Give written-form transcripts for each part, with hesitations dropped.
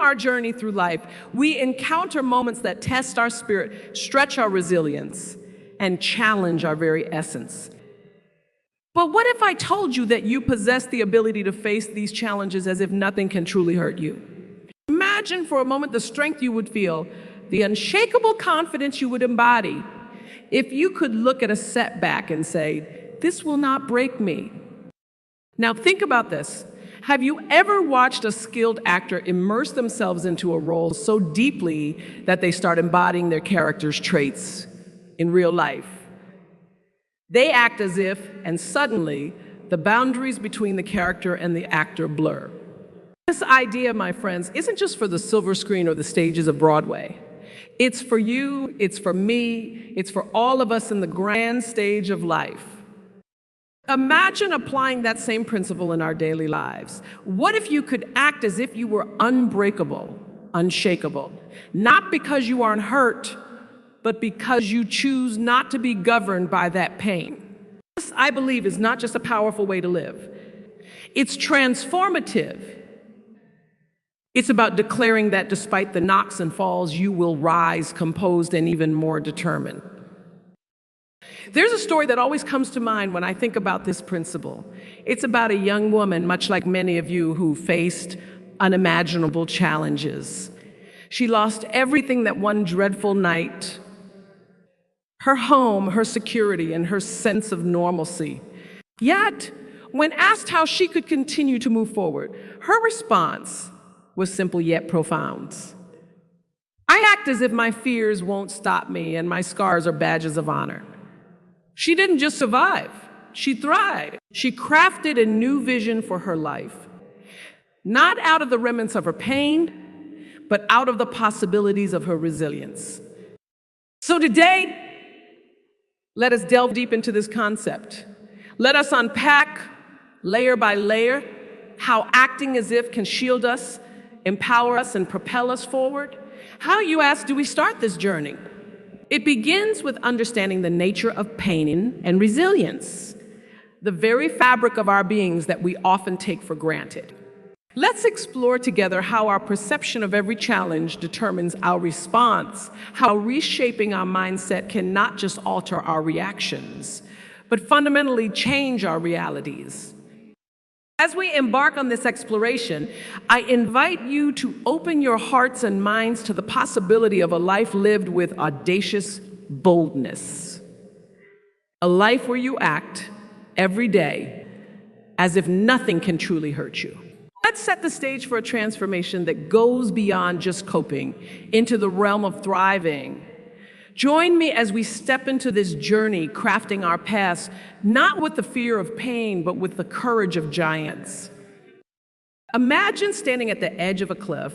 our journey through life, we encounter moments that test our spirit, stretch our resilience, and challenge our very essence. But what if I told you that you possess the ability to face these challenges as if nothing can truly hurt you? Imagine for a moment the strength you would feel, the unshakable confidence you would embody if you could look at a setback and say, "This will not break me." Now think about this. Have you ever watched a skilled actor immerse themselves into a role so deeply that they start embodying their character's traits in real life? They act as if, and suddenly, the boundaries between the character and the actor blur. This idea, my friends, isn't just for the silver screen or the stages of Broadway. It's for you, it's for me, it's for all of us in the grand stage of life. Imagine applying that same principle in our daily lives. What if you could act as if you were unbreakable, unshakable, not because you aren't hurt, but because you choose not to be governed by that pain? This, I believe, is not just a powerful way to live. It's transformative. It's about declaring that despite the knocks and falls, you will rise composed and even more determined. There's a story that always comes to mind when I think about this principle. It's about a young woman, much like many of you, who faced unimaginable challenges. She lost everything that one dreadful night: her home, her security, and her sense of normalcy. Yet, when asked how she could continue to move forward, her response was simple yet profound. "I act as if my fears won't stop me and my scars are badges of honor." She didn't just survive, she thrived. She crafted a new vision for her life, not out of the remnants of her pain, but out of the possibilities of her resilience. So today, let us delve deep into this concept. Let us unpack, layer by layer, how acting as if can shield us, empower us, and propel us forward. How, you ask, do we start this journey? It begins with understanding the nature of pain and resilience, the very fabric of our beings that we often take for granted. Let's explore together how our perception of every challenge determines our response, how reshaping our mindset can not just alter our reactions, but fundamentally change our realities. As we embark on this exploration, I invite you to open your hearts and minds to the possibility of a life lived with audacious boldness. A life where you act every day as if nothing can truly hurt you. Let's set the stage for a transformation that goes beyond just coping into the realm of thriving. Join me as we step into this journey, crafting our paths, not with the fear of pain, but with the courage of giants. Imagine standing at the edge of a cliff,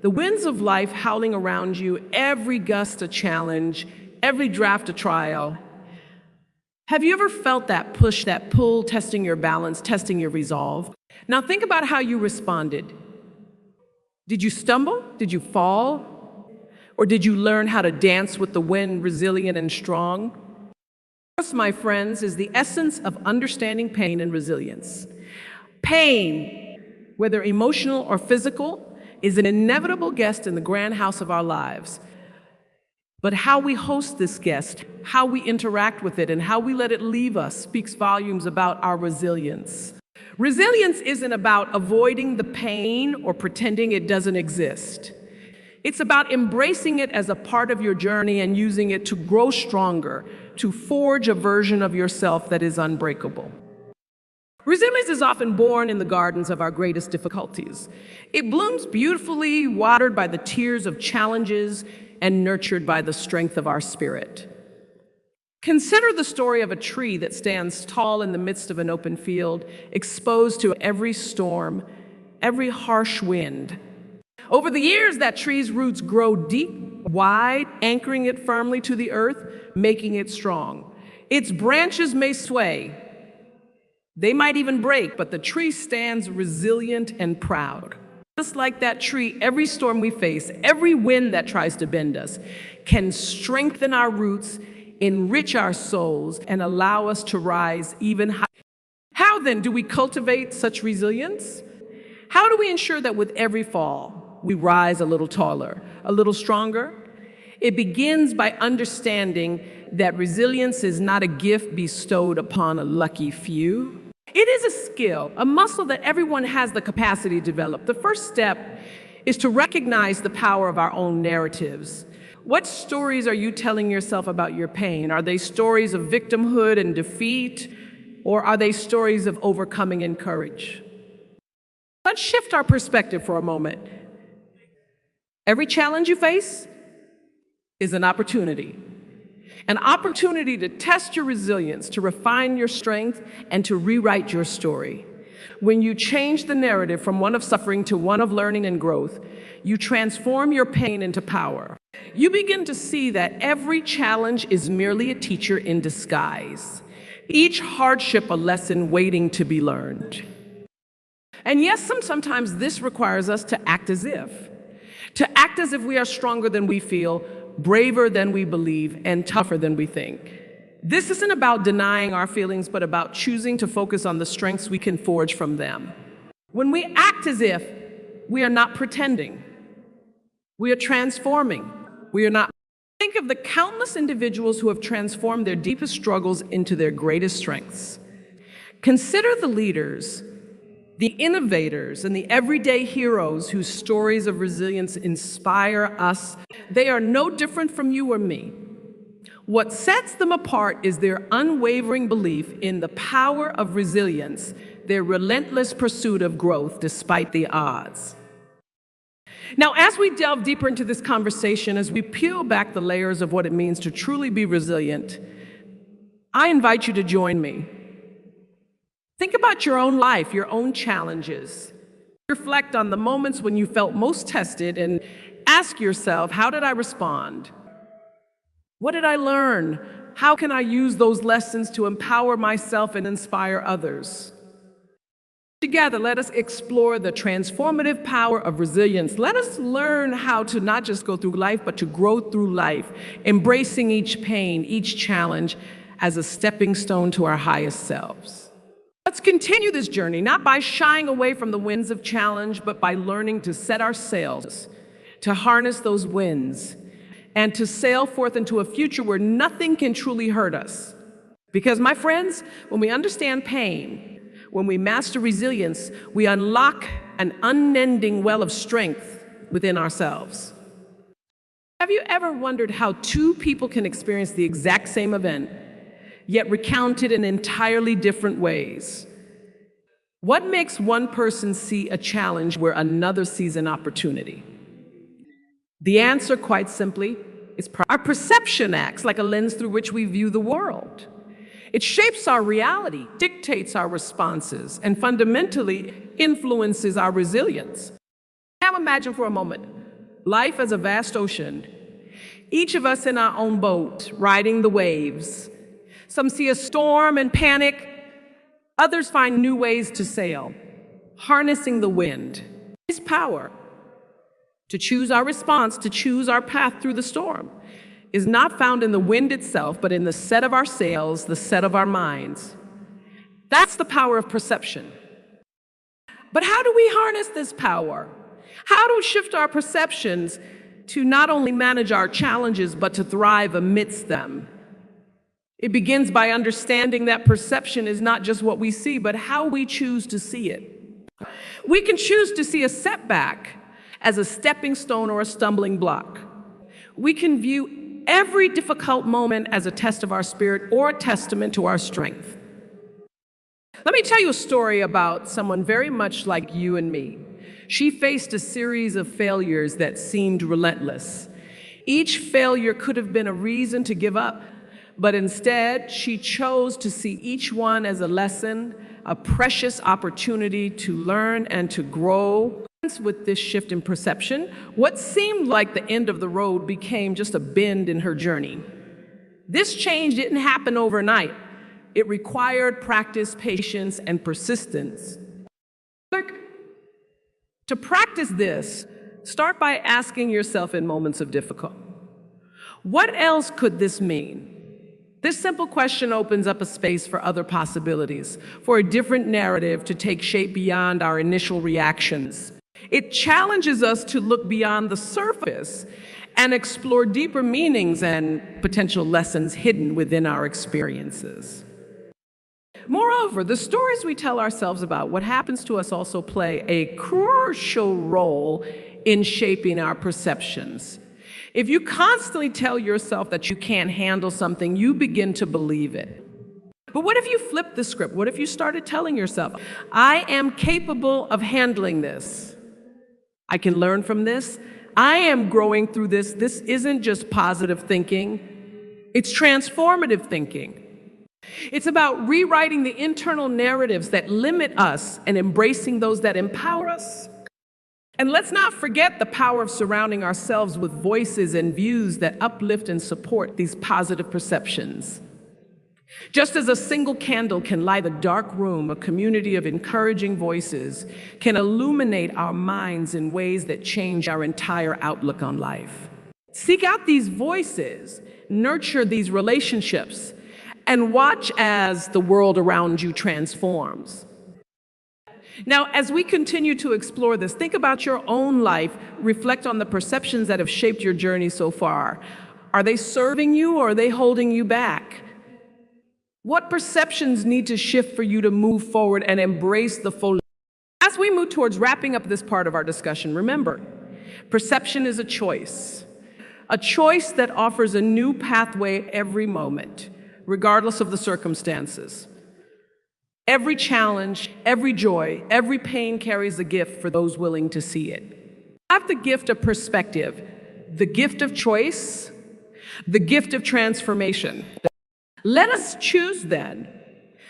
the winds of life howling around you, every gust a challenge, every draft a trial. Have you ever felt that push, that pull, testing your balance, testing your resolve? Now think about how you responded. Did you stumble? Did you fall? Or did you learn how to dance with the wind, resilient and strong? This, my friends, is the essence of understanding pain and resilience. Pain, whether emotional or physical, is an inevitable guest in the grand house of our lives. But how we host this guest, how we interact with it, and how we let it leave us speaks volumes about our resilience. Resilience isn't about avoiding the pain or pretending it doesn't exist. It's about embracing it as a part of your journey and using it to grow stronger, to forge a version of yourself that is unbreakable. Resilience is often born in the gardens of our greatest difficulties. It blooms beautifully, watered by the tears of challenges and nurtured by the strength of our spirit. Consider the story of a tree that stands tall in the midst of an open field, exposed to every storm, every harsh wind. Over the years, that tree's roots grow deep, wide, anchoring it firmly to the earth, making it strong. Its branches may sway. They might even break, but the tree stands resilient and proud. Just like that tree, every storm we face, every wind that tries to bend us, can strengthen our roots, enrich our souls, and allow us to rise even higher. How then do we cultivate such resilience? How do we ensure that with every fall, we rise a little taller, a little stronger. It begins by understanding that resilience is not a gift bestowed upon a lucky few. It is a skill, a muscle that everyone has the capacity to develop. The first step is to recognize the power of our own narratives. What stories are you telling yourself about your pain? Are they stories of victimhood and defeat, or are they stories of overcoming and courage? Let's shift our perspective for a moment. Every challenge you face is an opportunity to test your resilience, to refine your strength, and to rewrite your story. When you change the narrative from one of suffering to one of learning and growth, you transform your pain into power. You begin to see that every challenge is merely a teacher in disguise, each hardship a lesson waiting to be learned. And yes, sometimes this requires us to act as if we are stronger than we feel, braver than we believe, and tougher than we think. This isn't about denying our feelings, but about choosing to focus on the strengths we can forge from them. When we act as if, we are not pretending. We are transforming. We are not. Think of the countless individuals who have transformed their deepest struggles into their greatest strengths. Consider the leaders, the innovators, and the everyday heroes whose stories of resilience inspire us. They are no different from you or me. What sets them apart is their unwavering belief in the power of resilience, their relentless pursuit of growth despite the odds. Now, as we delve deeper into this conversation, as we peel back the layers of what it means to truly be resilient, I invite you to join me. Think about your own life, your own challenges. Reflect on the moments when you felt most tested and ask yourself, how did I respond? What did I learn? How can I use those lessons to empower myself and inspire others? Together, let us explore the transformative power of resilience. Let us learn how to not just go through life, but to grow through life, embracing each pain, each challenge as a stepping stone to our highest selves. Let's continue this journey, not by shying away from the winds of challenge, but by learning to set our sails, to harness those winds, and to sail forth into a future where nothing can truly hurt us. Because, my friends, when we understand pain, when we master resilience, we unlock an unending well of strength within ourselves. Have you ever wondered how two people can experience the exact same event, yet recount it in entirely different ways? What makes one person see a challenge where another sees an opportunity? The answer, quite simply, is our perception acts like a lens through which we view the world. It shapes our reality, dictates our responses, and fundamentally influences our resilience. Now imagine for a moment, life as a vast ocean, each of us in our own boat, riding the waves. Some see a storm and panic, others find new ways to sail, harnessing the wind. His power to choose our response, to choose our path through the storm, is not found in the wind itself, but in the set of our sails, the set of our minds. That's the power of perception. But how do we harness this power? How do we shift our perceptions to not only manage our challenges, but to thrive amidst them? It begins by understanding that perception is not just what we see, but how we choose to see it. We can choose to see a setback as a stepping stone or a stumbling block. We can view every difficult moment as a test of our spirit or a testament to our strength. Let me tell you a story about someone very much like you and me. She faced a series of failures that seemed relentless. Each failure could have been a reason to give up, but instead she chose to see each one as a lesson, a precious opportunity to learn and to grow. With this shift in perception, what seemed like the end of the road became just a bend in her journey. This change didn't happen overnight. It required practice, patience, and persistence. To practice this, start by asking yourself in moments of difficulty, what else could this mean? This simple question opens up a space for other possibilities, for a different narrative to take shape beyond our initial reactions. It challenges us to look beyond the surface and explore deeper meanings and potential lessons hidden within our experiences. Moreover, the stories we tell ourselves about what happens to us also play a crucial role in shaping our perceptions. If you constantly tell yourself that you can't handle something, you begin to believe it. But what if you flip the script? What if you started telling yourself, I am capable of handling this. I can learn from this. I am growing through this. This isn't just positive thinking. It's transformative thinking. It's about rewriting the internal narratives that limit us and embracing those that empower us. And let's not forget the power of surrounding ourselves with voices and views that uplift and support these positive perceptions. Just as a single candle can light a dark room, a community of encouraging voices can illuminate our minds in ways that change our entire outlook on life. Seek out these voices, nurture these relationships, and watch as the world around you transforms. Now, as we continue to explore this, think about your own life, reflect on the perceptions that have shaped your journey so far. Are they serving you or are they holding you back? What perceptions need to shift for you to move forward and embrace the full? As we move towards wrapping up this part of our discussion, remember, perception is a choice that offers a new pathway every moment, regardless of the circumstances. Every challenge, every joy, every pain carries a gift for those willing to see it. Have the gift of perspective, the gift of choice, the gift of transformation. Let us choose then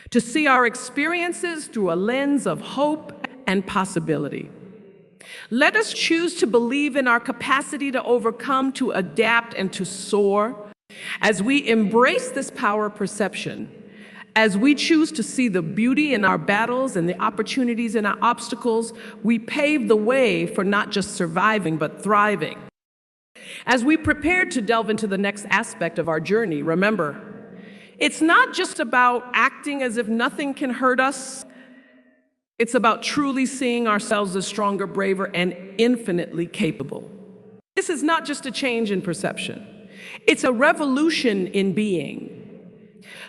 to see our experiences through a lens of hope and possibility. Let us choose to believe in our capacity to overcome, to adapt, and to soar. As we embrace this power of perception, as we choose to see the beauty in our battles and the opportunities in our obstacles, we pave the way for not just surviving, but thriving. As we prepare to delve into the next aspect of our journey, remember, it's not just about acting as if nothing can hurt us. It's about truly seeing ourselves as stronger, braver, and infinitely capable. This is not just a change in perception. It's a revolution in being.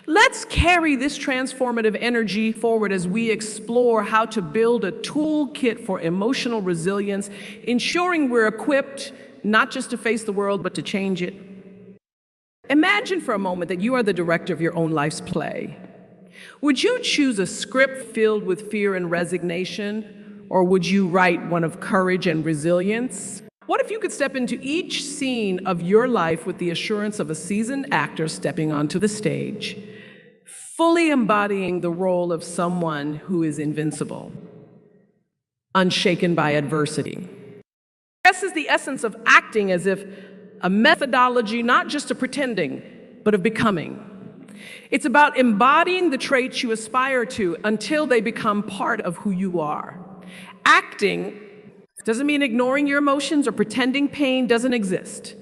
Let's carry this transformative energy forward as we explore how to build a toolkit for emotional resilience, ensuring we're equipped not just to face the world, but to change it. Imagine for a moment that you are the director of your own life's play. Would you choose a script filled with fear and resignation, or would you write one of courage and resilience? What if you could step into each scene of your life with the assurance of a seasoned actor stepping onto the stage, fully embodying the role of someone who is invincible, unshaken by adversity? This is the essence of acting as if a methodology, not just of pretending, but of becoming. It's about embodying the traits you aspire to until they become part of who you are. Acting doesn't mean ignoring your emotions or pretending pain doesn't exist.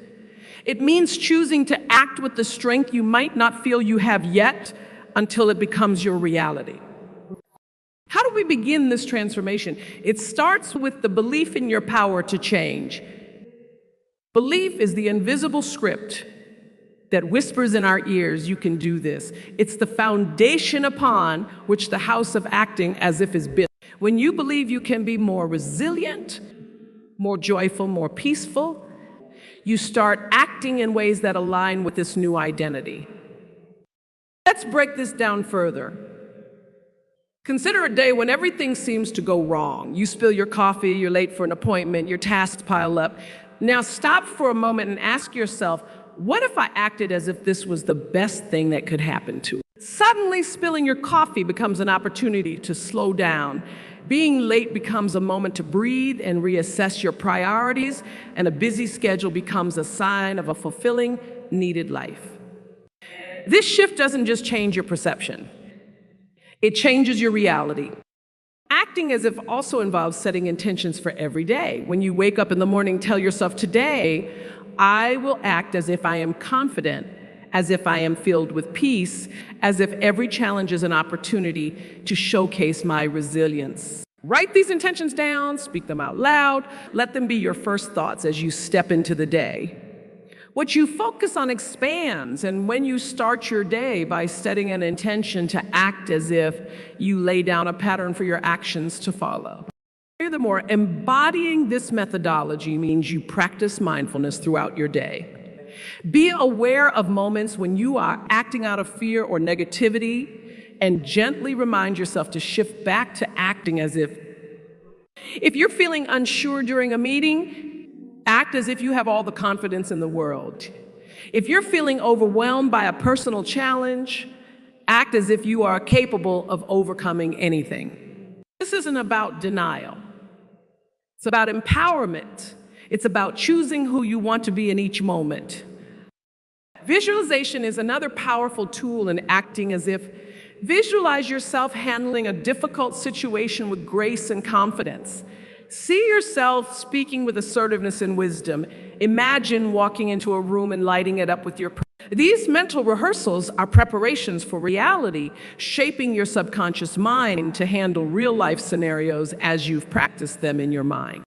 It means choosing to act with the strength you might not feel you have yet until it becomes your reality. How do we begin this transformation? It starts with the belief in your power to change. Belief is the invisible script that whispers in our ears, you can do this. It's the foundation upon which the house of acting as if is built. When you believe you can be more resilient, more joyful, more peaceful, you start acting in ways that align with this new identity. Let's break this down further. Consider a day when everything seems to go wrong. You spill your coffee, you're late for an appointment, your tasks pile up. Now stop for a moment and ask yourself, what if I acted as if this was the best thing that could happen to me? Suddenly spilling your coffee becomes an opportunity to slow down. Being late becomes a moment to breathe and reassess your priorities, and a busy schedule becomes a sign of a fulfilling, needed life. This shift doesn't just change your perception. It changes your reality. Acting as if also involves setting intentions for every day. When you wake up in the morning, tell yourself, today, I will act as if I am confident, as if I am filled with peace, as if every challenge is an opportunity to showcase my resilience. Write these intentions down, speak them out loud, let them be your first thoughts as you step into the day. What you focus on expands, and when you start your day by setting an intention to act as if you lay down a pattern for your actions to follow. Furthermore, embodying this methodology means you practice mindfulness throughout your day. Be aware of moments when you are acting out of fear or negativity, and gently remind yourself to shift back to acting as if you're feeling unsure during a meeting, act as if you have all the confidence in the world. If you're feeling overwhelmed by a personal challenge, act as if you are capable of overcoming anything. This isn't about denial. It's about empowerment. It's about choosing who you want to be in each moment. Visualization is another powerful tool in acting as if. Visualize yourself handling a difficult situation with grace and confidence. See yourself speaking with assertiveness and wisdom. Imagine walking into a room and lighting it up with your. These mental rehearsals are preparations for reality, shaping your subconscious mind to handle real-life scenarios as you've practiced them in your mind.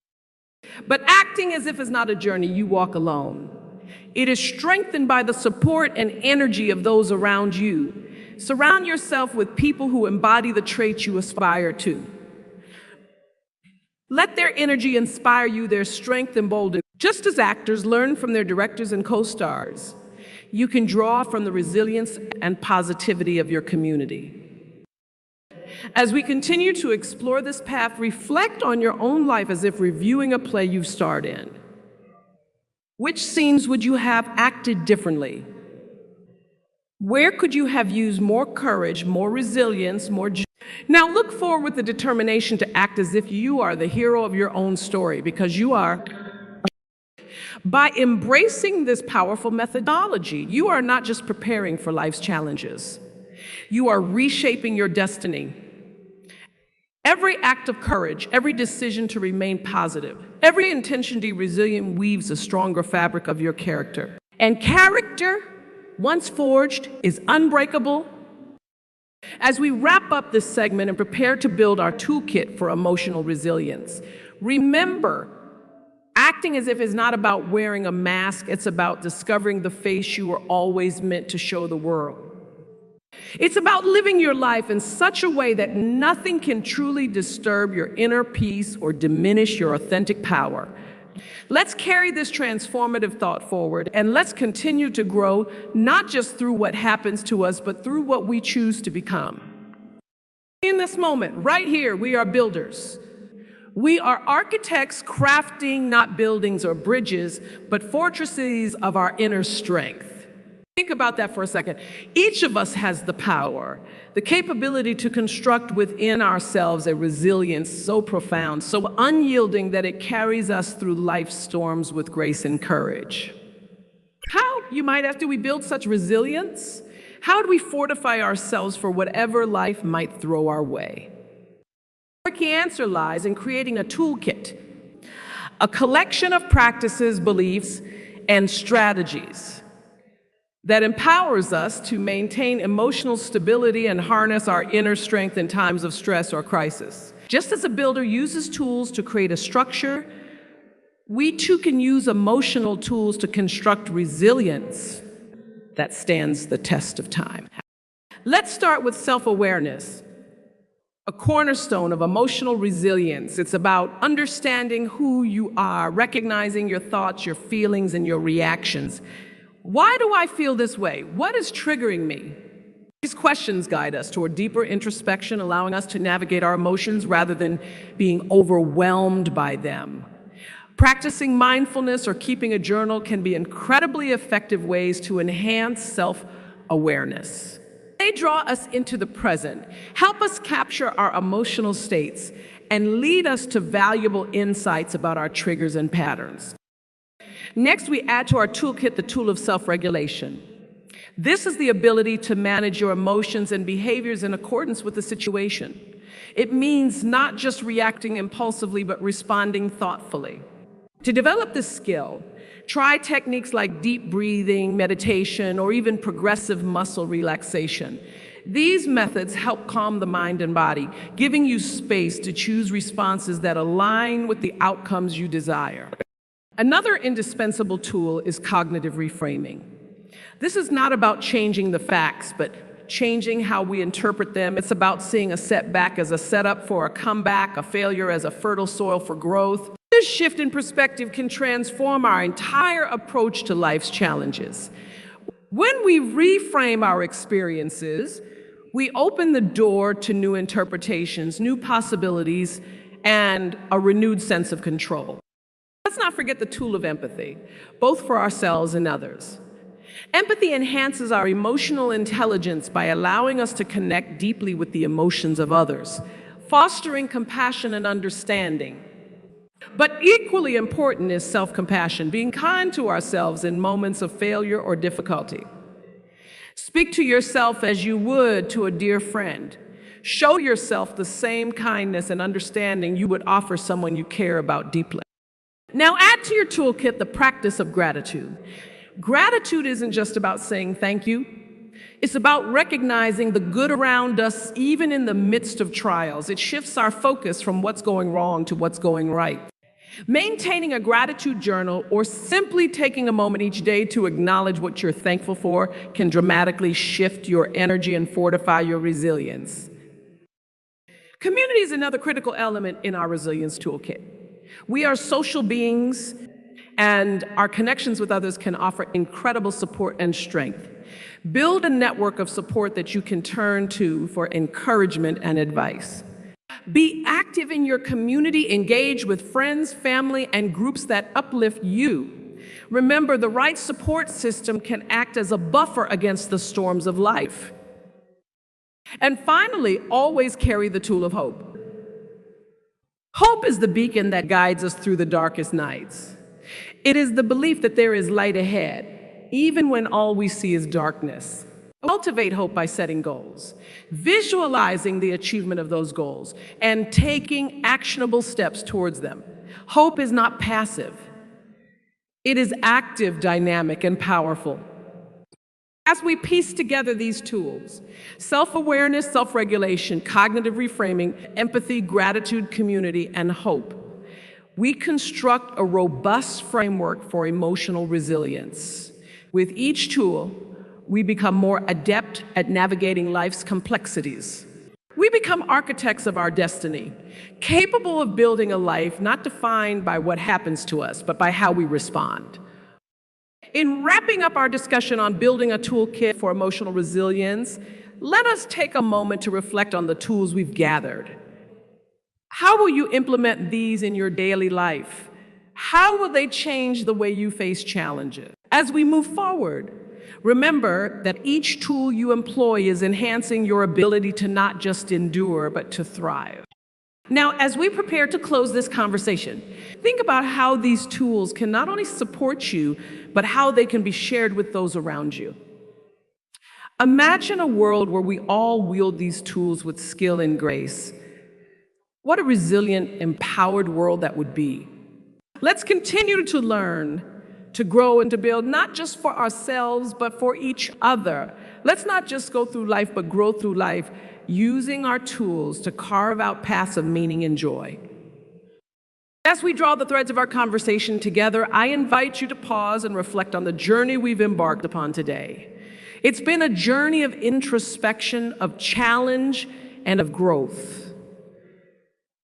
But acting as if it's not a journey you walk alone. It is strengthened by the support and energy of those around you. Surround yourself with people who embody the traits you aspire to. Let their energy inspire you, their strength embolden. Just as actors learn from their directors and co-stars, you can draw from the resilience and positivity of your community. As we continue to explore this path, reflect on your own life as if reviewing a play you've starred in. Which scenes would you have acted differently? Where could you have used more courage, more resilience, more joy? Now look forward with the determination to act as if you are the hero of your own story, because you are. By embracing this powerful methodology, you are not just preparing for life's challenges. You are reshaping your destiny. Every act of courage, every decision to remain positive, every intention to be resilient weaves a stronger fabric of your character. And character, once forged, is unbreakable. As we wrap up this segment and prepare to build our toolkit for emotional resilience, remember, acting as if it's not about wearing a mask, it's about discovering the face you were always meant to show the world. It's about living your life in such a way that nothing can truly disturb your inner peace or diminish your authentic power. Let's carry this transformative thought forward, and let's continue to grow, not just through what happens to us, but through what we choose to become. In this moment, right here, we are builders. We are architects crafting not buildings or bridges, but fortresses of our inner strength. Think about that for a second. Each of us has the power, the capability to construct within ourselves a resilience so profound, so unyielding that it carries us through life's storms with grace and courage. How, you might ask, do we build such resilience? How do we fortify ourselves for whatever life might throw our way? The key answer lies in creating a toolkit, a collection of practices, beliefs, and strategies that empowers us to maintain emotional stability and harness our inner strength in times of stress or crisis. Just as a builder uses tools to create a structure, we too can use emotional tools to construct resilience that stands the test of time. Let's start with self-awareness, a cornerstone of emotional resilience. It's about understanding who you are, recognizing your thoughts, your feelings, and your reactions. Why do I feel this way? What is triggering me? These questions guide us toward deeper introspection, allowing us to navigate our emotions rather than being overwhelmed by them. Practicing mindfulness or keeping a journal can be incredibly effective ways to enhance self-awareness. They draw us into the present, help us capture our emotional states, and lead us to valuable insights about our triggers and patterns. Next, we add to our toolkit the tool of self-regulation. This is the ability to manage your emotions and behaviors in accordance with the situation. It means not just reacting impulsively, but responding thoughtfully. To develop this skill, try techniques like deep breathing, meditation, or even progressive muscle relaxation. These methods help calm the mind and body, giving you space to choose responses that align with the outcomes you desire. Another indispensable tool is cognitive reframing. This is not about changing the facts, but changing how we interpret them. It's about seeing a setback as a setup for a comeback, a failure as a fertile soil for growth. This shift in perspective can transform our entire approach to life's challenges. When we reframe our experiences, we open the door to new interpretations, new possibilities, and a renewed sense of control. Let's not forget the tool of empathy, both for ourselves and others. Empathy enhances our emotional intelligence by allowing us to connect deeply with the emotions of others, fostering compassion and understanding. But equally important is self-compassion, being kind to ourselves in moments of failure or difficulty. Speak to yourself as you would to a dear friend. Show yourself the same kindness and understanding you would offer someone you care about deeply. Now add to your toolkit the practice of gratitude. Gratitude isn't just about saying thank you. It's about recognizing the good around us even in the midst of trials. It shifts our focus from what's going wrong to what's going right. Maintaining a gratitude journal or simply taking a moment each day to acknowledge what you're thankful for can dramatically shift your energy and fortify your resilience. Community is another critical element in our resilience toolkit. We are social beings, and our connections with others can offer incredible support and strength. Build a network of support that you can turn to for encouragement and advice. Be active in your community, engage with friends, family, and groups that uplift you. Remember, the right support system can act as a buffer against the storms of life. And finally, always carry the tool of hope. Hope is the beacon that guides us through the darkest nights. It is the belief that there is light ahead, even when all we see is darkness. Cultivate hope by setting goals, visualizing the achievement of those goals, and taking actionable steps towards them. Hope is not passive. It is active, dynamic, and powerful. As we piece together these tools, self-awareness, self-regulation, cognitive reframing, empathy, gratitude, community, and hope, we construct a robust framework for emotional resilience. With each tool, we become more adept at navigating life's complexities. We become architects of our destiny, capable of building a life not defined by what happens to us, but by how we respond. In wrapping up our discussion on building a toolkit for emotional resilience, let us take a moment to reflect on the tools we've gathered. How will you implement these in your daily life? How will they change the way you face challenges? As we move forward, remember that each tool you employ is enhancing your ability to not just endure, but to thrive. Now, as we prepare to close this conversation, think about how these tools can not only support you, but how they can be shared with those around you. Imagine a world where we all wield these tools with skill and grace. What a resilient, empowered world that would be. Let's continue to learn, to grow, and to build, not just for ourselves, but for each other. Let's not just go through life, but grow through life, using our tools to carve out paths of meaning and joy. As we draw the threads of our conversation together, I invite you to pause and reflect on the journey we've embarked upon today. It's been a journey of introspection, of challenge, and of growth.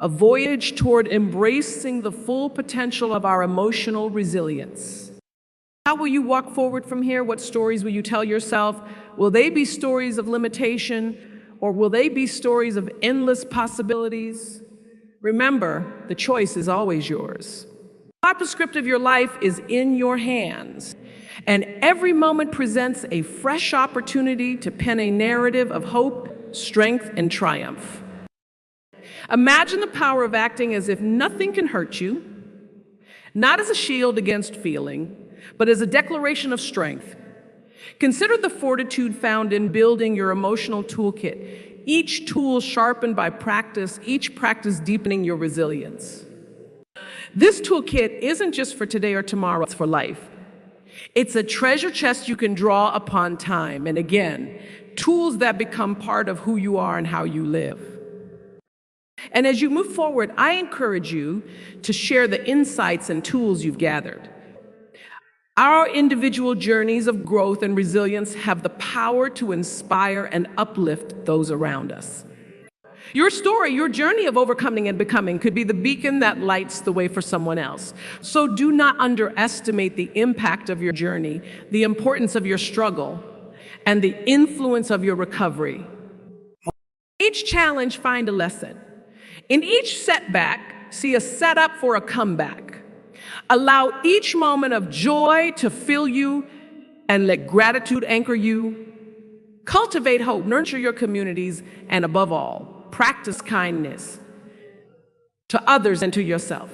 A voyage toward embracing the full potential of our emotional resilience. How will you walk forward from here? What stories will you tell yourself? Will they be stories of limitation, or will they be stories of endless possibilities? Remember, the choice is always yours. The life script of your life is in your hands, and every moment presents a fresh opportunity to pen a narrative of hope, strength, and triumph. Imagine the power of acting as if nothing can hurt you, not as a shield against feeling, but as a declaration of strength. Consider the fortitude found in building your emotional toolkit, each tool sharpened by practice, each practice deepening your resilience. This toolkit isn't just for today or tomorrow, it's for life. It's a treasure chest you can draw upon time and again tools that become part of who you are and how you live. And as you move forward, I encourage you to share the insights and tools you've gathered. Our individual journeys of growth and resilience have the power to inspire and uplift those around us. Your story, your journey of overcoming and becoming could be the beacon that lights the way for someone else. So do not underestimate the impact of your journey, the importance of your struggle, and the influence of your recovery. Each challenge, find a lesson. In each setback, see a setup for a comeback. Allow each moment of joy to fill you and let gratitude anchor you. Cultivate hope, nurture your communities, and above all, practice kindness to others and to yourself.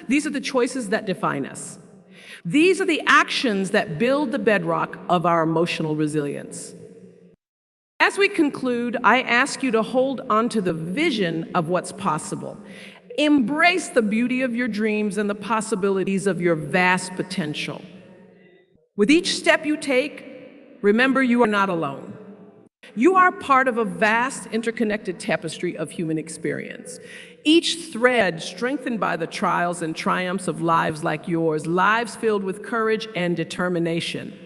These are the choices that define us. These are the actions that build the bedrock of our emotional resilience. As we conclude, I ask you to hold on to the vision of what's possible. Embrace the beauty of your dreams and the possibilities of your vast potential. With each step you take, remember you are not alone. You are part of a vast, interconnected tapestry of human experience. Each thread strengthened by the trials and triumphs of lives like yours, lives filled with courage and determination.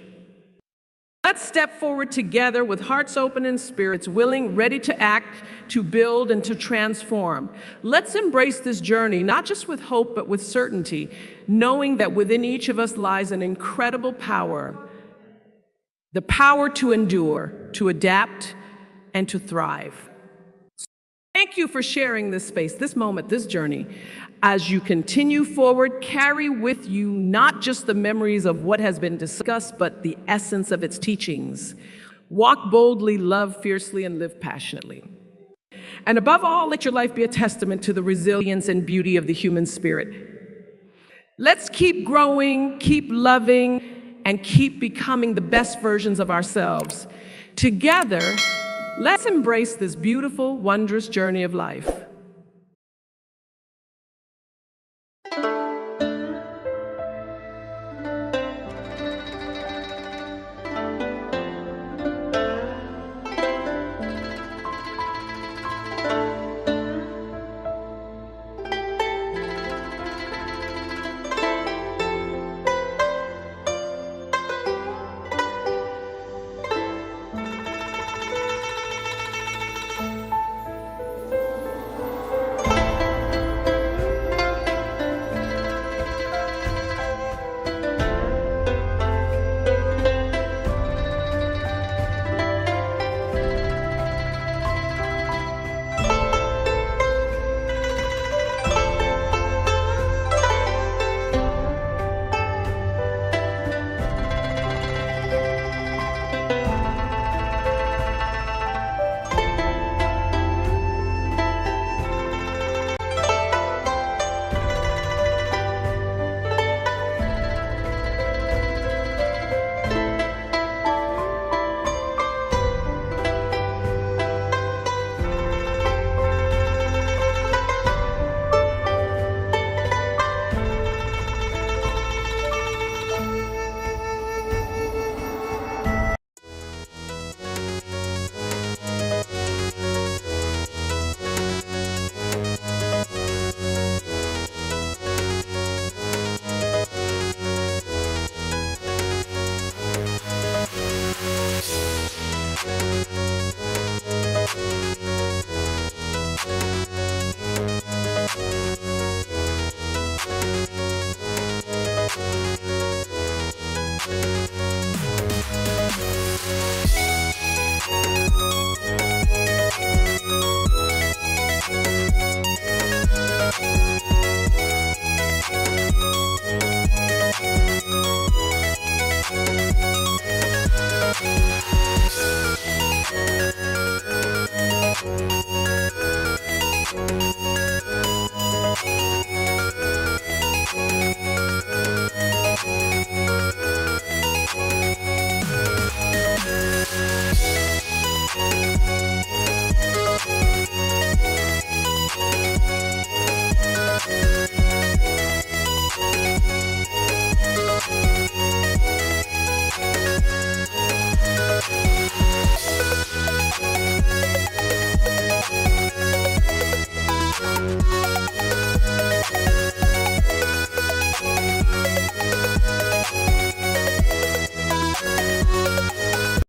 Let's step forward together with hearts open and spirits willing, ready to act, to build, and to transform. Let's embrace this journey, not just with hope, but with certainty, knowing that within each of us lies an incredible power, the power to endure, to adapt, and to thrive. Thank you for sharing this space, this moment, this journey. As you continue forward, carry with you not just the memories of what has been discussed, but the essence of its teachings. Walk boldly, love fiercely, and live passionately. And above all, let your life be a testament to the resilience and beauty of the human spirit. Let's keep growing, keep loving, and keep becoming the best versions of ourselves. Together, let's embrace this beautiful, wondrous journey of life.